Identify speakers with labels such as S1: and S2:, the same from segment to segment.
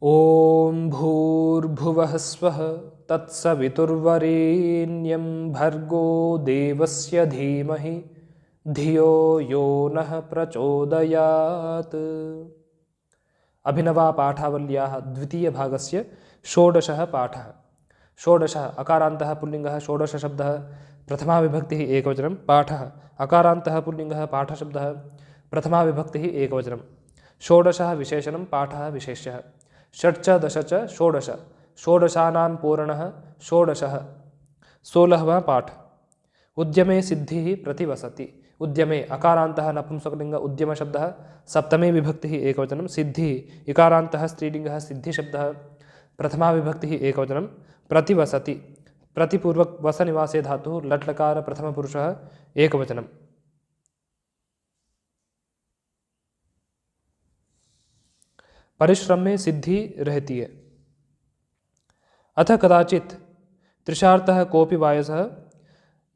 S1: ॐ भूर्भुवः स्वः तत्सवितुर्वरेण्यं भर्गो देवस्य धीमहि धियो यो नः प्रचोदयात्। अभिनवा पाठावल्याः द्वितीयभागस्य षोडशः पाठः। षोडशः अकारान्तः पुल्लिङ्गः षोडशशब्दः प्रथमाविभक्तिः एकवचनं। पाठः अकारान्तः पुल्लिङ्गः पाठशब्दः प्रथमाविभक्तिः एकवचनं। षोडशः विशेषणं पाठः विशेष्यः। षट् च दश च षोडश षोडशानां पूरणः षोडशः। 16वां पाठ। उद्यमे सिद्धिः प्रतिवसति। उद्यमे अकारान्तः नपुंसकलिङ्ग उद्यमशब्दः सप्तमी विभक्तिः एकवचनं। सिद्धिः इकारान्तः स्त्रीलिङ्गः सिद्धिशब्दः प्रथमा विभक्तिः एकवचनं। प्रतिवसति प्रतिपूर्वक वसनिवासे धातुः लट्लकार प्रथमपुरुषः एकवचनं। परिश्रम में सिद्धि रहती है। अथ कदाचित तृषार्थः कोऽपि वायसः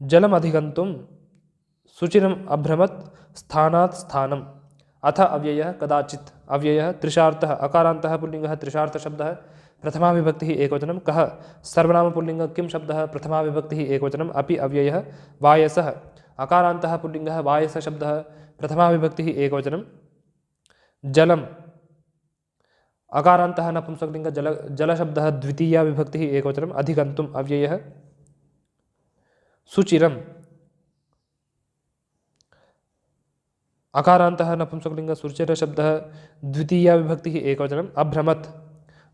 S1: जलमधिगन्तुं शुचिरम् अभ्रमत् स्थानात् स्थानम्। अथ अव्ययः कदाचित् अव्ययः तृषार्थः अकारान्तः पुल्लिङ्गः तृषार्थशब्दः प्रथमा विभक्तिः एकवचनं। कः सर्वनाम पुल्लिङ्गः किं शब्दः प्रथमा विभक्तिः एकवचनम्। अपि अव्ययः वायसः अकारान्तः पुल्लिङ्गः वायसशब्दः प्रथमा विभक्तिः एकवचनं। जलम् अकारान्तः नपुंसकलिङ्ग जलशब्दः द्वितीया विभक्तिः एकवचनम्। अधिगन्तुम् अव्ययः। शुचिरम् अकारान्तः नपुंसकलिङ्ग सुचिरशब्दः द्वितीया विभक्तिः एकवचनम्। अभ्रमत्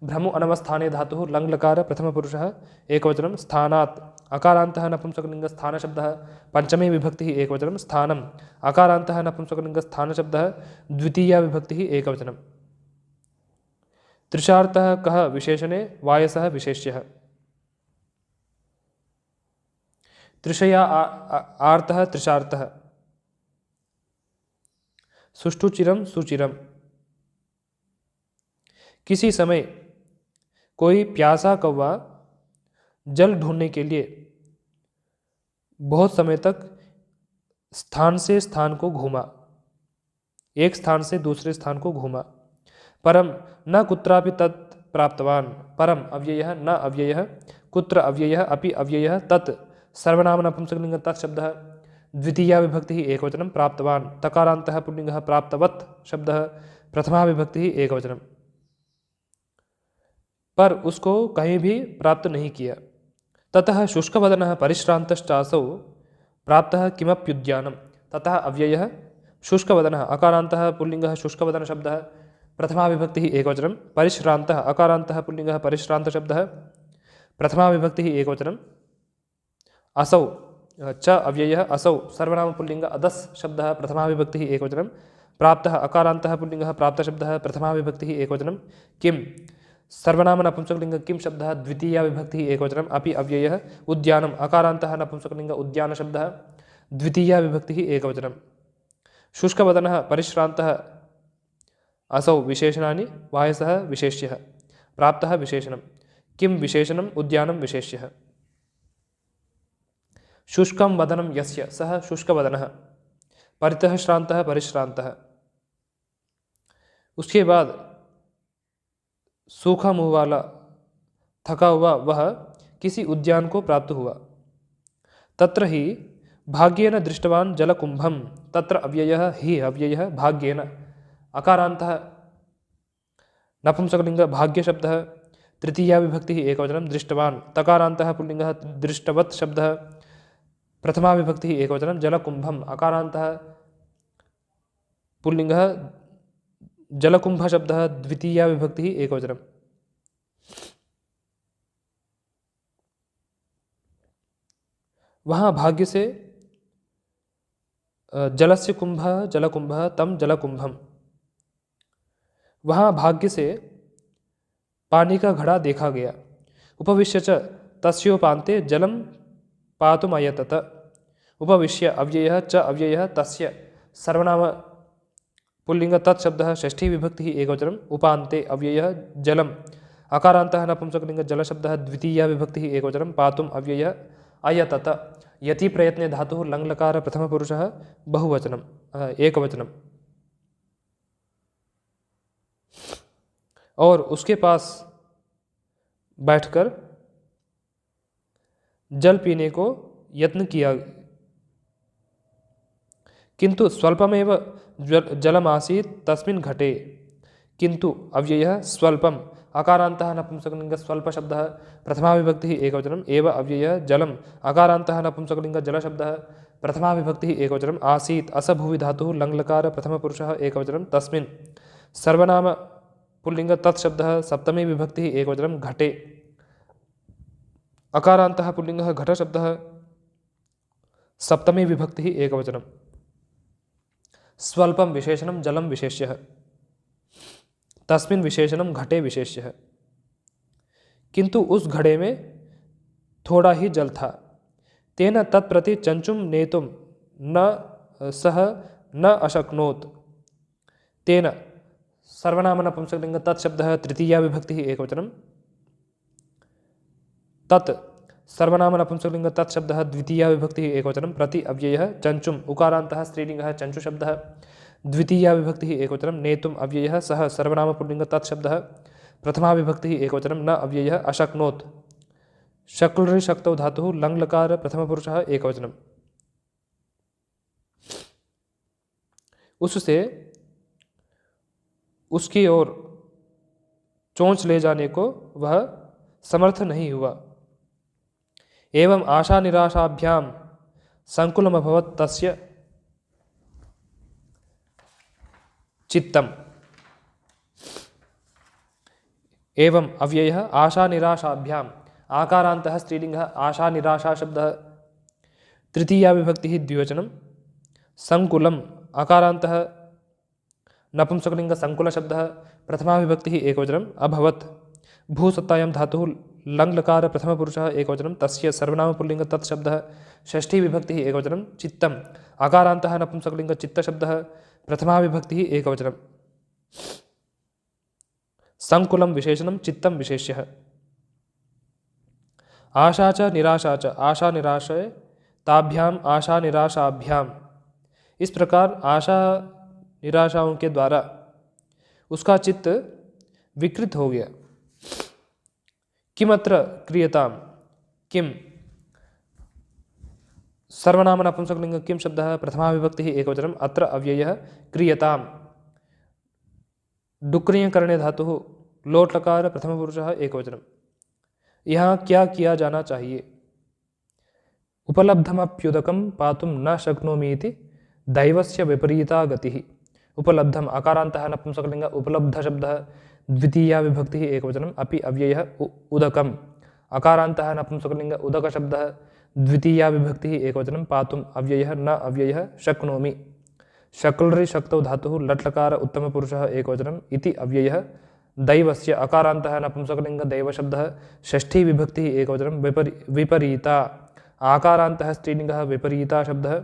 S1: भ्रमु अनवस्थाने धातुः लङ्लकार प्रथमपुरुषः एकवचनं। स्थानात् अकारान्तः नपुंसकलिङ्ग स्थानशब्दः पञ्चमी विभक्तिः एकवचनं। स्थानम् अकारान्तः नपुंसकलिङ्ग स्थानशब्दः द्वितीया विभक्तिः एकवचनं। तृषार्थः कः विशेषणे वायसः विशेष्यः। तृषया आर्तः तृषार्थः। सुष्ठुचिरम सुचिरम। किसी समय कोई प्यासा कौवा जल ढूंढने के लिए बहुत समय तक स्थान से स्थान को घूमा, एक स्थान से दूसरे स्थान को घूमा। परम न कुत्रापि तत् प्राप्तवान्। परम अव्ययः न अव्ययः कुत्र अव्ययः अपि अव्ययः तत् सर्वनाम नपुंसकलिङ्ग तत् शब्दः द्वितीया विभक्तिः एकवचनं। प्राप्तवान् तकारान्तः पुल्लिङ्गः प्राप्तवत् शब्दः प्रथमा विभक्तिः एकवचनं। पर उसको कहीं भी प्राप्त नहीं किया। ततः शुष्कवदनः परिश्रान्तश्चासौ प्राप्तः किमप्युद्यानं। ततः अव्ययः शुष्कवदनः अकारान्तः पुल्लिङ्गः शुष्कवदनशब्दः प्रथमा विभक्तिः एकवचनं। परिश्रान्तः अकारान्तः पुल्लिङ्गः परिश्रान्तशब्दः प्रथमा विभक्तिः एकवचनं। असौ च अव्ययः असौ सर्वनाम पुल्लिङ्ग अदस् शब्दः प्रथमा विभक्तिः एकवचनं। प्राप्तः अकारान्तः पुल्लिङ्गः प्राप्तशब्दः प्रथमा विभक्तिः एकवचनं। किं सर्वनाम नपुंसकलिङ्ग किं शब्दः द्वितीया विभक्तिः एकवचनम्। अपि अव्ययः उद्यानम् अकारान्तः नपुंसकलिङ्ग उद्यानशब्दः द्वितीया विभक्तिः एकवचनं। शुष्कवदनः परिश्रान्तः असौ विशेषणानि वायसः विशेष्यः। प्राप्तः विशेषणं। किं विशेषणम् उद्यानं विशेष्यः। शुष्कं वदनं यस्य सः शुष्कवदनः। परितः श्रान्तः परिश्रान्तः। उसके बाद सूखा मुँह वाला थका हुआ वह किसी उद्यान को प्राप्त हुआ। तत्र ही भाग्येन दृष्टवान् जलकुंभम। तत्र अव्ययः हि अव्ययः भाग्येन अकारान्तः नपुंसकलिङ्ग भाग्यशब्दः तृतीया विभक्तिः एकवचनं। दृष्टवान् तकारान्तः पुल्लिङ्गः दृष्टवत् शब्दः प्रथमा विभक्तिः एकवचनं। जलकुंभम अकारान्तः पुल्लिङ्गः जलकुंभशब्दः द्वितीया विभक्तिः एकवचनं। वहाँ भाग्य से जलस्य कुंभः जलकुंभः तम जलकुंभम। वहाँ भाग्य से पानी का घड़ा देखा गया। उपविश्य च तस्योपान्ते जलम पातुमयतत। उपविश्य अव्ययः च अव्ययः तस्य सर्वनाम पुल्लिङ्ग तत् शब्दः षष्ठी विभक्तिः एकवचनम्। उपान्ते अव्ययः जलम् अकारान्तः नपुंसकलिङ्ग जलशब्दः द्वितीया विभक्तिः एकवचनं। पातुम् अव्ययः अयतत। यति प्रयत्ने धातुः लङ्लकार प्रथमपुरुषः बहुवचनम् एकवचनम्। और उसके पास बैठकर जल पीने को यत्न किया, किंतु स्वल्पमेव जलमासीत् तस्मिन् घटे। किंतु अव्ययः स्वल्पम, अकारान्तः नपुंसकलिंग स्वल्प शब्दः प्रथमा विभक्तिः एकवचनम्, एव अव्ययः जलम, अकारान्तः नपुंसकलिंग जल शब्दः प्रथमा विभक्तिः एकवचनम्, आसीत् असभुवि धातुः लङ्लकार प्रथमपुरुषः एकवचनं, तस्मिन् सर्वनाम पुल्लिंग तत्शब्दः सप्तमी विभक्तिः एकवचनं, घटे अकारान्तः पुल्लिंगः घट शब्दः सप्तमी विभक्तिः एकवचनं, स्वल्पम विशेषणं जलम विशेष्यः, तस्मिन् विशेषणं घटे विशेष्यः। किंतु उस घड़े में थोड़ा ही जल था। तेन तत्प्रति चंचुम नेतुम न सह न अशक्नोत। तेन सर्वनाम नपुंसकलिंग तत्शब्दः तृतीया विभक्तिः एकवचनं, तत् सर्वनाम नपुंसकलिंग तत्शब्दः द्वितीया विभक्तिः एकवचनं, प्रति अव्ययः चंचुम, उकारान्तः स्त्रीलिंगः चंचु शब्दः द्वितीया विभक्तिः एकवचनं, नेतुम अव्ययः सह सर्वनाम पुल्लिंग तत्शब्दः प्रथमा विभक्तिः एकवचनं, न अव्ययः अशक्नोत, शक्लृ शक्तौ धातुः लङ्लकार प्रथमपुरुषः एकवचनं। उससे उसकी ओर चोंच ले जाने को वह समर्थ नहीं हुआ। एवं आशा निराशाभ्याम संकुलमभवत् तस्य चित्तम। एवं अव्ययः आशा निराशाभ्याम, आकारान्तः स्त्रीलिंगः आशा निराशा शब्दः तृतीया विभक्तिः द्विवचनं, संकुलम अकारान्तः नपुंसकलिंग संकुल शब्दः प्रथमा विभक्तिः एकवचनम्, अभवत् भूसत्तायां धातुः लङ्लकार प्रथमपुरुषः एकवचनं, तस्य सर्वनाम पुल्लिंग तत्शब्दः षष्ठी विभक्तिः एकवचनं, चित्तम् अकारान्तः नपुंसकलिंग चित्त शब्दः प्रथमा विभक्तिः एकवचनं, संकुलं विशेषणं चित्तं विशेष्यः। आशा च निराशा च, आशा निराशय ताभ्याम आशा निराशाभ्याम। इस प्रकार आशा निराशाओं के द्वारा उसका चित्त विकृत हो गया। किमत्र क्रियताम, किम सर्वनाम नपुंसकलिंग किम शब्दः प्रथमा विभक्तिः एकवचनम्, अत्र अव्ययः क्रियताम, डुक्रियकरणे धातुः लोट लकार प्रथमपुरुषः एकवचनम्। यहाँ क्या किया जाना चाहिए? उपलब्धमप्युदकं पातुं न शक्नोमि इति दैवस्य विपरीता गतिः। उपलब्धम अकारान्तः नपुंसकलिंग उपलब्ध शब्दः द्वितीया विभक्तिः एकवचनम्, अपि अव्ययः उदकम् अकारान्तः नपुंसकलिंग उदक शब्दः द्वितीया विभक्तिः एकवचनं, पातुम् अव्ययः न अव्ययः शक्नोमि, शक्लृ शक्तौ धातुः लट्लकार उत्तमपुरुषः एकवचनम्, इति अव्ययः दैवस्य अकारान्तः नपुंसकलिंग दैव शब्दः षष्ठी विभक्तिः एकवचनं, विपरीता आकारान्तः स्त्रीलिंगः विपरीता शब्दः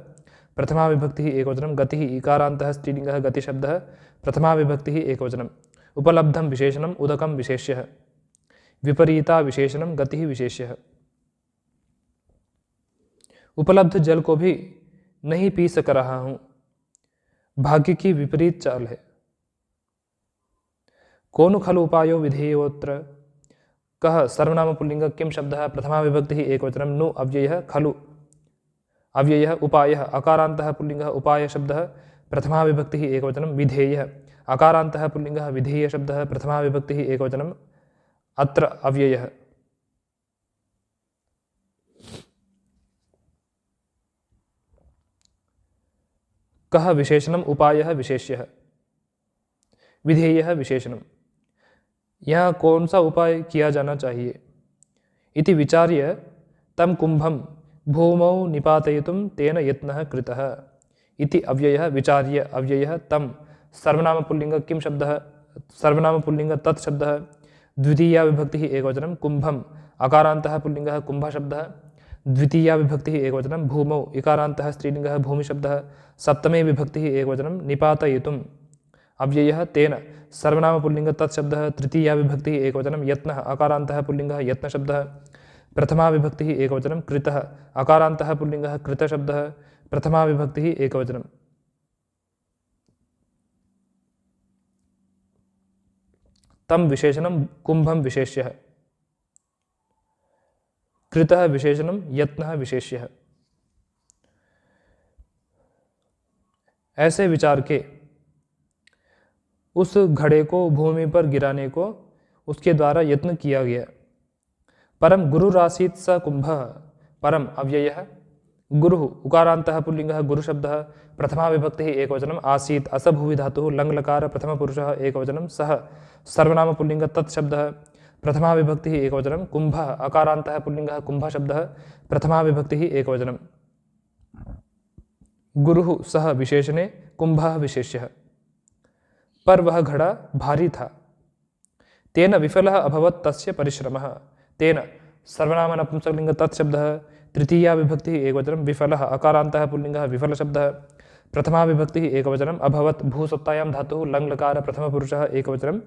S1: प्रथमा विभक्तिः एकवचनं, गतिः इकारान्तः स्त्रीलिंगः गतिशब्दः प्रथमा विभक्तिः एकवचनम्, उपलब्धं विशेषणम् उदकं विशेष्यः, विपरीता विशेषणं गतिः विशेष्यः। उपलब्ध जल को भी नहीं पी सक रहा हूं, भाग्य की विपरीत चाल है। कोनु खलु उपायो विधेयोत्र, कह सर्वनाम पुल्लिंग किम शब्दः प्रथमा विभक्तिः एकवचनं, नु अव्ययः खलु अव्ययः उपायः अकारान्तः पुल्लिंगः उपाय शब्दः प्रथमा विभक्तिः एकवचनं, विधेयः अकारान्तः पुल्लिंगः विधेय शब्दः प्रथमा विभक्तिः एकवचनम्, अत्र अव्ययः। कः विशेषणम् उपायः विशेष्यः, विधेयः विशेषणम्। यहाँ कौन सा उपाय किया जाना चाहिए? इति विचार्य तम कुंभम भूमौ निपातयितुं तेन यत्नः कृतः, इति अव्ययः विचार्य अव्ययः तम सर्वनाम पुल्लिंग किम शब्दः सर्वनाम पुल्लिंग तत् शब्दः द्वितीया विभक्तिः एकवचनं, कुंभम अकारान्तः पुल्लिंगः कुंभ शब्दः द्वितीया विभक्तिः एकवचनं, भूमौ इकारान्तः स्त्रीलिंगः भूमि शब्दः सप्तमे विभक्तिः एकवचनं, निपातयितुम् अव्ययः तेन सर्वनाम पुल्लिंग तत्शब्दः तृतीया विभक्तिः एकवचनं, यत्नः अकारान्तः पुल्लिंगः यत्न शब्दः प्रथमा विभक्तिः एकवचनं, कृतः अकारान्तः पुल्लिंगः कृत शब्दः प्रथमा विभक्तिः एकवचनम्। तम विशेषणम कुंभम विशेष्यः, कृतः विशेषणम यत्नः विशेष्यः। ऐसे विचार के उस घड़े को भूमि पर गिराने को उसके द्वारा यत्न किया गया। परम गुरुरासीत् स कुंभः, परम अव्ययः, गुरु उकारान्तः पुल्लिंगः गुरु शब्दः, प्रथमा विभक्तिः एकवचनम्, आसीत् असभुवि धातुः लङ् लकार प्रथम पुरुषः एकवचनं, सः सर्वनाम पुल्लिंग तत् शब्दः, प्रथमा विभक्तिः एकवचनं, कुंभः अकारान्तः पुल्लिंगः कुंभ शब्दः, प्रथमा विभक्तिः एकवचनं, गुरुः सः विशेषणे, कुंभः विशेष्यः। पर वह घड़ा भारी था, तेन विफलः अभवत् तस्य परिश्रमः, तेन सर्वनाम नपुंसकलिंग तत् शब्दः, तृतीया विभक्तिः एकवचनं, विफलः अकारान्तः पुल्लिंगः विफल शब्दः, प्रथमा विभक्तिः एकवचनम्, अभवत् भूसत्तायां धातुः लङ् लकार प्रथम पुरुषः एकवचनं,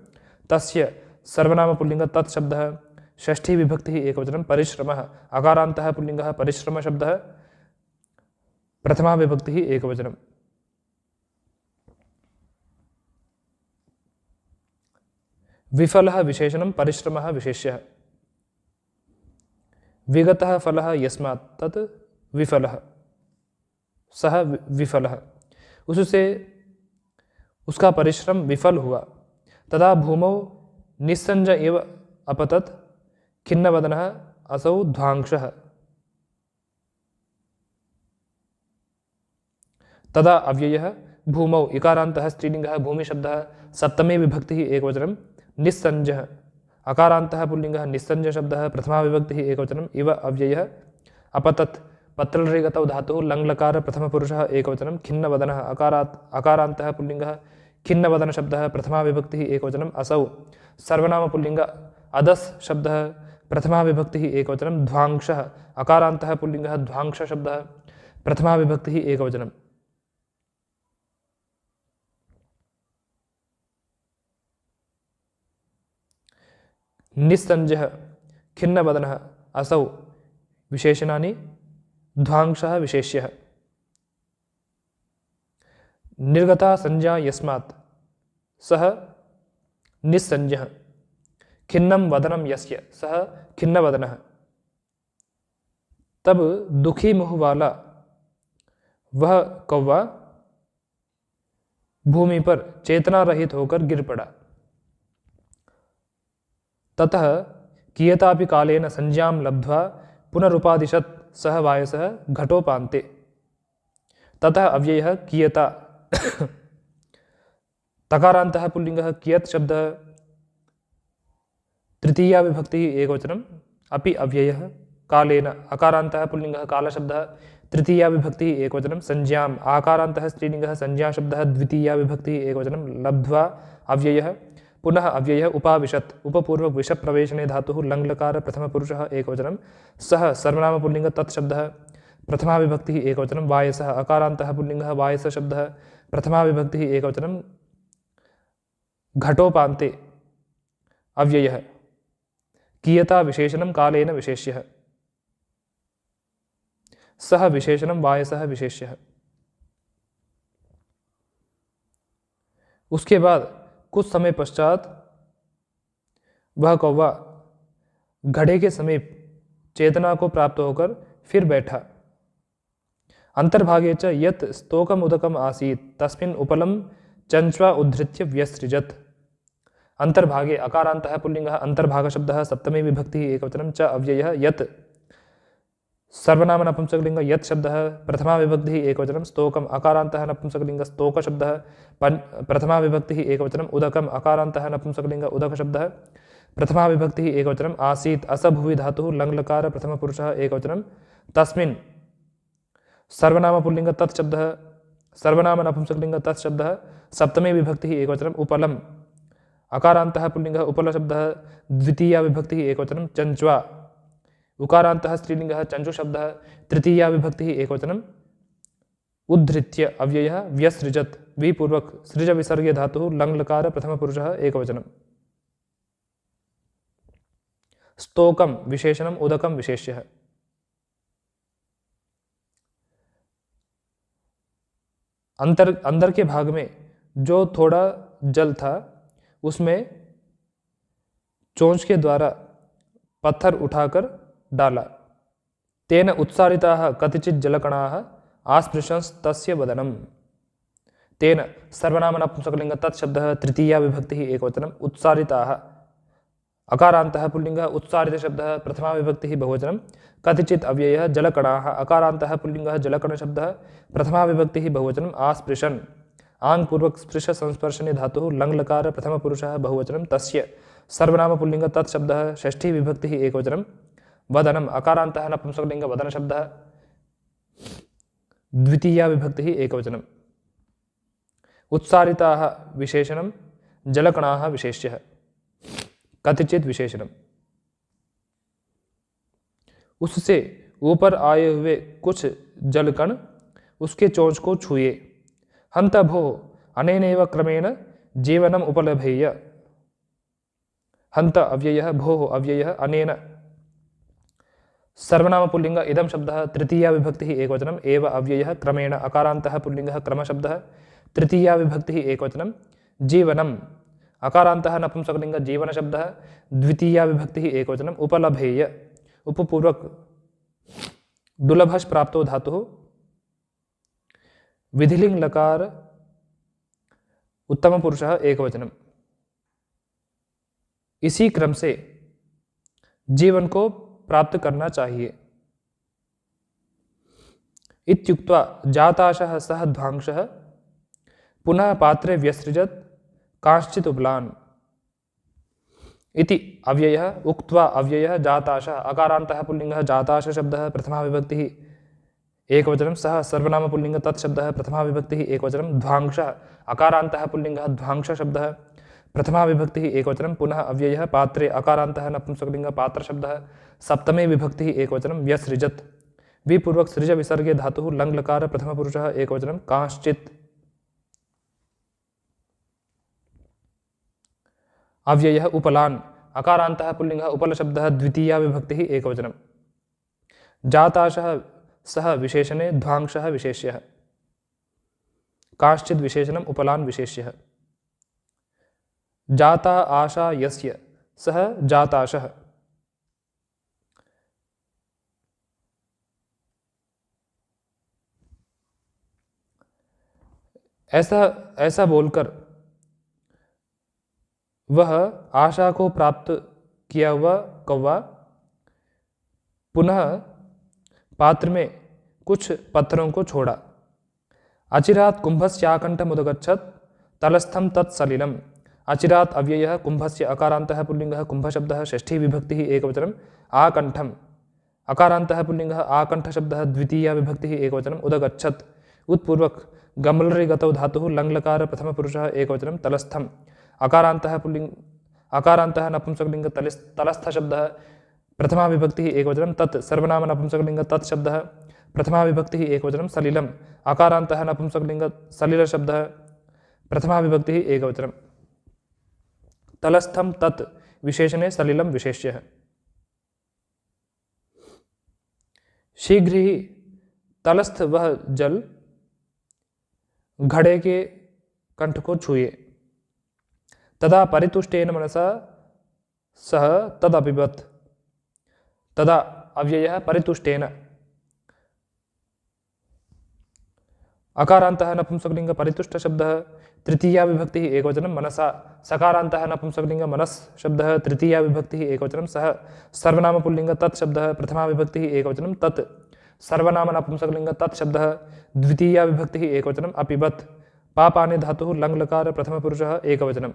S1: तस्य सर्वनाम पुल्लिंग तत् शब्दः, षष्ठी विभक्तिः एकवचनं, परिश्रमः अकारान्तः पुल्लिंगः परिश्रम शब्दः, प्रथमा विभक्तिः एकवचनं। विफलः विशेषणं, परिश्रमः विशेष्यः। विगतः फलः यस्मात् तत् विफलः, सः विफलः, उससे उसका परिश्रम विफल हुआ। तदा भूमौ निस्संज एव अपतत्, खिन्नवदनः असौ ध्वांसः। तदा अव्ययः, भूमौ इकारान्तः स्त्रीलिंगः भूमिशब्दः, सप्तमी विभक्तिः एकवचनं, निस्संजः अकारान्तः पुल्लिंगः निस्संज शब्दः, प्रथमा विभक्तिः एकवचनम्, इव अव्ययः, अपतत् पत्रलृगतौ धातुः लङ् लकार प्रथम पुरुषः एकवचनं, खिन्नवदनः अकारान्तः पुल्लिंगः खिन्नवदन शब्दः, प्रथमा विभक्तिः एकवचनम्, असौ सर्वनाम पुल्लिंग अदस् शब्दः, प्रथमा विभक्तिः एकवचनं, ध्वांसः अकारान्तः पुल्लिंगः ध्वांस शब्दः, प्रथमा विभक्तिः एकवचनम्। निस्संजः खिन्नवदनः असौ विशेषणानि, ध्वांसः विशेष्यः। निर्गता संज्ञा यस्मात् सः निस्संजः, खिन्नं वदनं यस्य सः खिन्नवदनः। तब दुखी मुँह वाला वह कौवा भूमि पर चेतना रहित होकर गिर पड़ा। ततः कियतापि कालेन संज्ञां लब्ध्वा पुनरुपादिशत् सः वायसः घटोपान्ते। ततः अव्ययः कियता तकारान्तः पुल्लिंगः कियत् शब्दः, तृतीया विभक्तिः एकवचनम्, अपि अव्ययः, कालेन अकारान्तः पुल्लिंगः कालशब्दः, तृतीया विभक्तिः एकवचनं, संज्ञाम् आकारान्तः स्त्रीलिंगः संज्ञा शब्दः, द्वितीया विभक्तिः एकवचनं, लब्ध्वा अव्ययः, पुनः अव्ययः, उपाविशत् उपपूर्वक विषप्रवेशने धातुः लङ् लकार प्रथम पुरुषः एकवचनं, सः सर्वनाम पुल्लिंग तत् शब्दः, प्रथमा विभक्तिः एकवचनं, वायसः अकारान्तः पुल्लिंगः वायस शब्दः, प्रथमा विभक्तिः एकवचनं, घटोपान्ते अव्ययः, कियता विशेषणं कालेन विशेष्यः, सः विशेषणं वायसः विशेष्यः। उसके बाद कुछ समय पश्चात वह कौवा घड़े के समीप चेतना को प्राप्त होकर फिर बैठा। अंतर्भागे च यत् स्तोकम उदकम आसीत् तस्मिन् उपलम चंच्वा उद्धृत्य व्यसृजत्। अंतर्भागे अकारान्तः पुल्लिंगः अंतर्भाग शब्दः, सप्तमी विभक्तिः एकवचनं, च अव्ययः यत् सर्वनाम नपुंसकलिंग यत् शब्दः, प्रथमा विभक्तिः एकवचनं, स्तोकम अकारान्तः नपुंसकलिंग स्तोक शब्दः, प्रथमा विभक्तिः एकवचनं, उदकम अकारान्तः नपुंसकलिंग उदक शब्दः, प्रथमा विभक्तिः एकवचनं, आसीत् असभुवि धातुः लङ् लकार प्रथम पुरुषः एकवचनं, तस्मिन् सर्वनाम पुल्लिंग तत् शब्दः, सर्वनाम नपुंसकलिंग तत् शब्दः, सप्तमी विभक्तिः एकवचनं, उपलम अकारान्तः पुल्लिंगः उपल शब्दः, द्वितीया विभक्तिः एकवचनं, चंच्वा उकारान्तः स्त्रीलिंगः चंचु शब्दः, तृतीया विभक्तिः एकवचनम्, उद्धृत्य अव्ययः, व्यसृजत् विपूर्वक सृज विसर्गे धातुः लङ् लकार प्रथम पुरुषः एकवचनम्। स्तोकम विशेषणम्, उदकम विशेष्यः। अंदर के भाग में जो थोड़ा जल था उसमें चोंच के द्वारा पत्थर उठाकर डाला। तेन उत्सारिताः कतिचित् जलकणाः आस्पृशंस्तस्य वदनम्। तेन सर्वनाम नपुंसकलिंग तत्शब्दः तृतीया विभक्तिः एकवचनम्। उत्सारिताः अकारान्तः पुल्लिंगः, उत्सारित शब्दः प्रथमा विभक्तिः बहुवचनं। कतिचित् अव्ययः जलकणाः अकारान्तः पुल्लिंगः, जलकण शब्दः प्रथमा विभक्तिः बहुवचनम्। आस्पृशन् आङ्पूर्वक स्पृश संस्पर्शने धातुः लङ् लकार प्रथमपुरुषः बहुवचनं। तस्य सर्वनाम पुल्लिंग तत्शब्दः षष्ठी विभक्तिः एकवचनं। वदनम् अकारान्तः नपुंसकलिंग वदन शब्दः द्वितीया विभक्तिः एकवचनम्। उत्सारिताः विशेषणं, जलकणाः विशेष्यः। कतिचित् विशेषणम, उससे ऊपर आए हुए कुछ जलकण उसके चोंच को छुए। हंत भो अनेनैव क्रमेण जीवनम उपलभेय। हंत अव्ययः, भोः अव्ययः, अनेन सर्वनाम पुल्लिंग इदं शब्दः तृतीया विभक्तिः एकवचनम्। एव अव्ययः क्रमेण अकारान्तः पुल्लिंगः क्रमशब्दः तृतीया विभक्तिः एकवचनं। जीवनम् अकारान्तः नपुंसकलिंग जीवन शब्दः द्वितीया विभक्तिः एकवचनम्। उपलभेय उपपूर्वक दुलभश प्राप्तो धातुः विधिलिंग लकार उत्तम पुरुषः एकवचनम्। इसी क्रम से जीवन को प्राप्त करना चाहिए। इत्युक्त्वा जाताशः सः ध्वांसः पुनः पात्रे व्यसृजत् कांश्चित् उपलान्। इति अव्ययः उक्त्वा अव्ययः जाताशः अकारान्तः पुल्लिंगः जाताश शब्दः प्रथमा विभक्तिः एकवचनं। सः सर्वनाम पुल्लिंग तत्शब्दः प्रथमा विभक्तिः एकवचनं। ध्वांसः अकारान्तः पुल्लिंगः ध्वांस शब्दः प्रथमा विभक्तिः एकवचनं। पुनः अव्ययः पात्रे अकारान्तः नपुंसकलिंग पात्र शब्दः सप्तमे विभक्तिः एकवचनं। व्यसृजत् विपूर्वक सृज विसर्गे धातुः लङ् लकार प्रथमपुरुषः एकवचनं। कांश्चित् अव्ययः उपलान् अकारान्तः पुल्लिंगः उपल शब्दः द्वितीया विभक्तिः एकवचनं। जाताशः सः विशेषणे ध्वांसः विशेष्यः। कांश्चित् विशेषणम् उपलान् विशेष्यः। जाता आशा यस्य सः जाताशः। ऐसा बोलकर वह आशा को प्राप्त किया हुआ कौवा पुनः पात्र में कुछ पत्थरों को छोड़ा। अचिरात् कुंभस्याकंठमुदगच्छत् तलस्थं तत्सलिलम्। अचिरात् अव्ययः कुंभस्य अकारान्तः पुल्लिंगः कुंभ शब्दः षष्ठी विभक्तिः एकवचनम्। आकंठम् अकारान्तः पुल्लिंगः आकंठ शब्दः द्वितीया विभक्तिः एकवचनम्। उदगच्छत् उत्पूर्वक गमलरि गतौ धातुः लङ् लकार प्रथमपुरुषः एकवचनं। तलस्थम् अकारान्तः पुल्लिंग अकारान्तः नपुंसकलिंग तलस्थ शब्दः प्रथमा विभक्तिः एकवचनं। तत् सर्वनाम नपुंसकलिंग तत् शब्दः प्रथमा विभक्तिः एकवचनं। सलिलम् अकारान्तः नपुंसकलिंग सलिल शब्दः प्रथमा विभक्तिः एकवचनं। तलस्थं तत् विशेषणे सलिलं विशेष्यः। शीघ्र ही तलस्थ वह जल घड़े के कंठ को छुए। तदा परितुष्टेन मनसा सह तदपिबत्। तदा अव्ययः परितुष्टेन अकारान्तः नपुंसकलिंग परितुष्ट शब्दः तृतीया विभक्तिः एकवचनं। मनसा सकारान्तः नपुंसकलिंग मनस् शब्दः तृतीया विभक्तिः एकवचनं। सः सर्वनाम पुल्लिंग तत् शब्दः प्रथमा विभक्तिः एकवचनं। तत् सर्वनाम नपुंसकलिंग तत् शब्दः द्वितीया विभक्तिः एकवचनम्। अपिबत् पापाने धातुः लङ् लकार प्रथमपुरुषः एकवचनम्।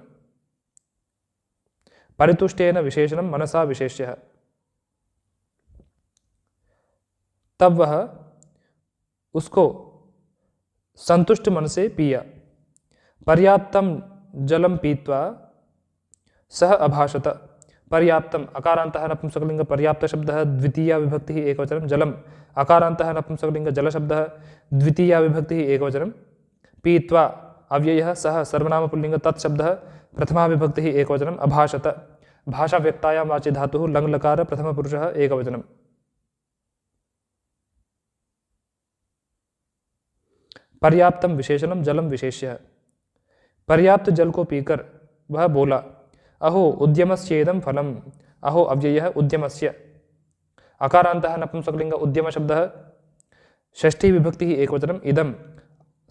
S1: परितुष्टेन विशेषणं मनसा विशेष्यः। तब वह उसको संतुष्ट मन से पिया। पर्याप्तं जलं पीत्वा सः अभाषत। पर्याप्तम् अकारान्तः नपुंसकलिंग पर्याप्त शब्दः द्वितीया विभक्तिः एकवचनं। जलम् अकारान्तः नपुंसकलिंग जल शब्दः द्वितीया विभक्तिः एकवचनं। पीत्वा अव्ययः सः सर्वनाम पुल्लिंग तत् शब्दः प्रथमा विभक्तिः एकवचनम्। अभाषत भाषा व्यक्तायां वाचि धातुः लङ् लकार प्रथमपुरुषः एकवचनम्। पर्याप्तं विशेषणं जलं विशेष्यः। पर्याप्त जल को पीकर वह बोला, अहो उद्यमस्येदं फलम्, अहो अव्ययः उद्यमस्य। अकारान्तः नपुंसकलिंग उद्यम शब्दः षष्ठी विभक्तिः एकवचनम् इदं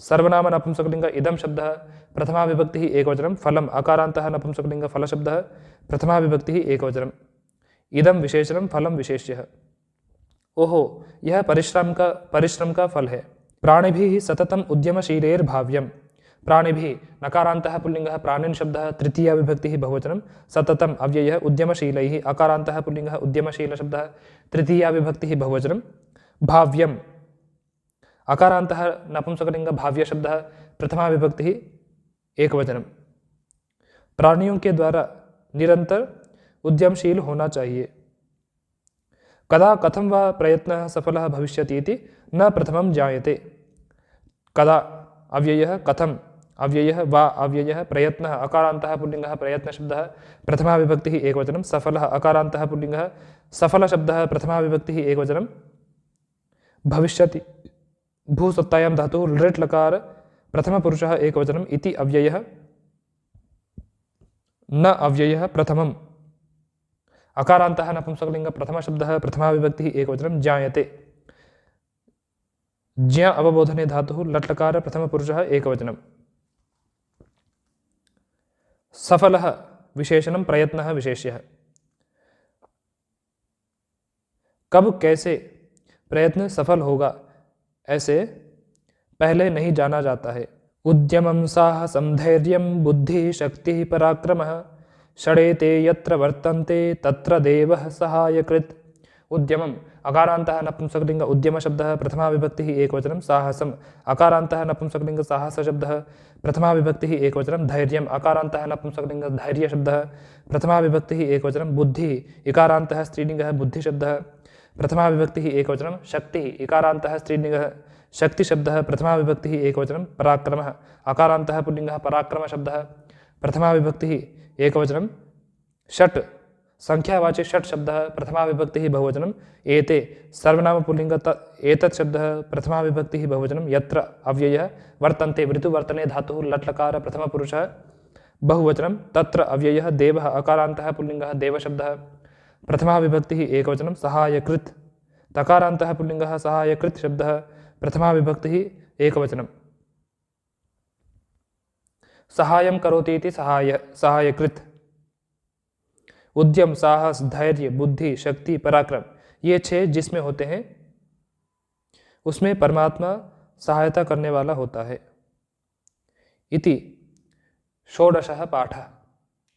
S1: सर्वनाम नपुंसकलिंग इदं शब्दः प्रथमा विभक्तिः एकवचनं फलम् अकारान्तः नपुंसकलिंग फलशब्दः प्रथमा विभक्तिः एकवचनम् इदं विशेषणं फलं विशेष्यः। ओहो, यह परिश्रम का फल है। प्राणिभिः सततम् उद्यमशीलेर्भाव्यम्, प्राणिभिः नकारान्तः पुल्लिङ्गः प्राणिन् शब्दः तृतीया विभक्तिः बहुवचनं सततम् अव्ययः उद्यमशीलैः अकारान्तः पुल्लिङ्गः उद्यमशील शब्दः तृतीया विभक्तिः बहुवचनं भाव्यम् अकारान्तः नपुंसकलिंग भाव्य शब्दः प्रथमा विभक्तिः एकवचनम्। प्राणियों के द्वारा निरंतर उद्यमशील होना चाहिए। कदा कथं वा प्रयत्नः सफलः भविष्यति इति न प्रथमं जायते। कदा अव्ययः कथम् अव्ययः वा अव्ययः प्रयत्नः अकारान्तः पुल्लिङ्गः प्रयत्नशब्दः प्रथमा विभक्तिः एकवचनं सफलः अकारान्तः पुल्लिङ्गः सफलशब्दः प्रथमा विभक्तिः एकवचनं भविष्यति भूसत्तायां धातुः लृट् लकार प्रथमपुरुषः एकवचनम् इति अव्ययः न अव्ययः प्रथमम् अकारान्तः नपुंसकलिंग प्रथमशब्दः प्रथमा विभक्तिः एकवचनं जायते ज्ञ अवबोधने धातुः लट् लकार प्रथमपुरुषः एकवचनम्। सफलः विशेषणं प्रयत्नः विशेष्यः। कब कैसे प्रयत्न सफल होगा ऐसे पहले नहीं जाना जाता है। उद्यमं साहसं धैर्यं बुद्धि शक्ति पराक्रमः षडेते यत्र वर्तन्ते तत्र देवः सहायकृत्। उद्यमम् अकारान्तः नपुंसकलिंग उद्यम शब्दः प्रथमा विभक्तिः एकवचनं साहसम् अकारान्तः नपुंसकलिंग साहस शब्दः प्रथमा विभक्तिः एकवचनं धैर्यम् अकारान्तः नपुंसकलिंग धैर्य शब्दः प्रथमा विभक्तिः एकवचनं बुद्धिः इकारान्तः स्त्रीलिंगः बुद्धि शब्दः प्रथमा विभक्तिः एकवचनं शक्तिः इकारान्तः स्त्रीलिंगः शक्ति शब्दः प्रथमा विभक्तिः एकवचनं पराक्रमः अकारान्तः पुल्लिङ्गः पराक्रम शब्दः प्रथमा विभक्तिः एकवचनं षट् संख्यावाची षट् शब्दः प्रथमा विभक्तिः बहुवचनं एते सर्वनाम पुल्लिङ्ग एतत् शब्दः प्रथमा विभक्तिः बहुवचनं यत्र अव्ययः वर्तन्ते वृतुवर्तने धातुः लट् लकार प्रथमपुरुषः बहुवचनं तत्र अव्ययः देवः अकारान्तः पुल्लिङ्गः देवशब्दः प्रथमा विभक्तिः एकवचनं सहायकृत् तकारान्तः पुल्लिङ्गः सहायकृत् शब्दः प्रथमा विभक्तिः एकवचनं सहायं करोति इति सहायकृत्। उद्यम साहस धैर्य बुद्धि शक्ति पराक्रम ये छह जिसमें होते हैं उसमें परमात्मा सहायता करने वाला होता है। इति षोडशः पाठः।